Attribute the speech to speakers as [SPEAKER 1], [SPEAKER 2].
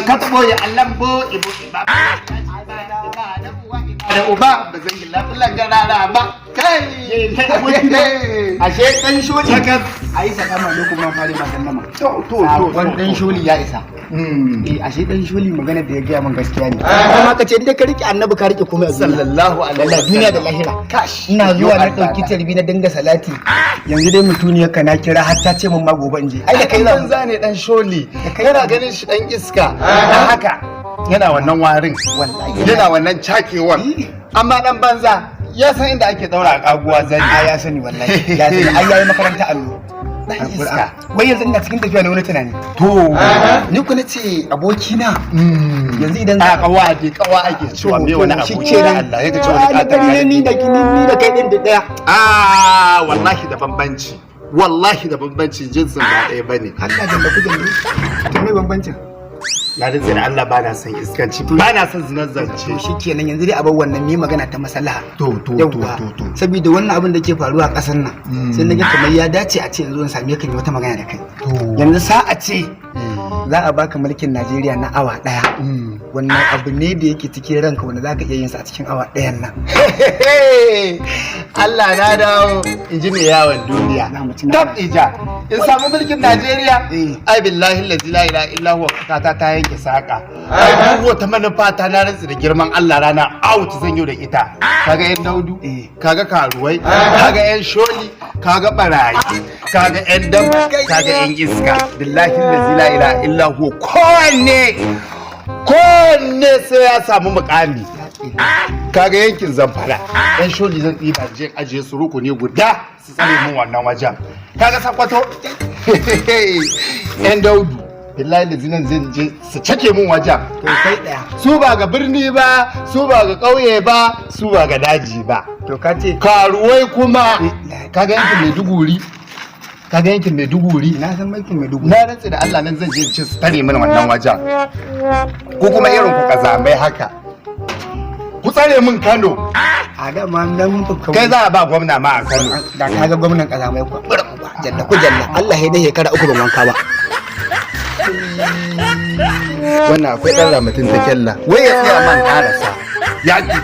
[SPEAKER 1] ka tabo ya allambo ibo ba da uba ba zan yi lafilan garara ba kai ashe dan sholi saka ai saka ma lokacin fare ma sallama to dan sholi ya isa ashe dan sholi magana da ya gaya min gaskiya ne kuma ka ce inda ka rike annabi ka rike kuma sallallahu alaihi wasallam duniya da lahira kash ina zuwa na dauki tarbi na dinga salati yanzu dai mutuniyar ka na kira har ta ce min ma gobe in je ai da kai banza ne dan sholi kana ganin shi dan iska dan haka yana wannan warin yana wannan cakewar amma dan banza ya san inda ake daura kaguwa zan ya sani wallahi ya sani ai yayi makaranta allo dan iska wai yanzu ina cikin tafiya ne wani tunani to ni ku nace abokina yanzu idan a kawa ake cewa me wani aboki da Allah yake cewa ni da kai din da daya wallahi da bambanci jinsin ba daya bane Allah da ku jalla to me bambancin na da zira Allah ba na son iskanci ba na son zinar zance shi kenan yanzu dai a bar wannan ne magana ta maslaha to saboda wannan abin da ke faruwa a kasar nan sai nage kamar ya dace a ce yanzu in same ka ne wata magana da kai yanzu sa'a ce za a baka mulkin Najeriya na awa daya wannan abu ne da yake cikin ranka wanda zaka iya yin sa a cikin awa dayan nan Allah na dawo in ji mai yawon duniya tab ija in samu mulkin Najeriya ai billahi la ilaha illa huwa ta yanke saka ai duk wata manufa ta na rantsi da girman Allah rana out zan yi da ita kaga yan daudu kaga karuwai kaga yan sholi kaga barayi kaga yan dam kaga yan iska billahi la ilaha illa huwa kowanne sai ya samu mukami kaga yankin Zamfara yan sholi zan tsiba je ajiye su rukuni guda su tsare mun wannan wajen kaga Sakwato yan daudu billahi da zinan zai je su cake mun wajen to kai daya su ba ga birni ba su ba ga kauye ba su ba ga daji ba to ka ce karuwai kuma kaga yankin Maiduguri na san yankin Maiduguri na rantsi da Allah nan zan je ce su tare min wannan wajen ko kuma irin ku kazamai haka ku tsare min Kano a da ma nan kai za a ba gwamna ma a Kano da kaga gwamnan kazamai ku jalla Allah ya dai shekara 3 ban wanka ba wannan akwai dan ramatin ta kella wai ya tsaya man karasa yaki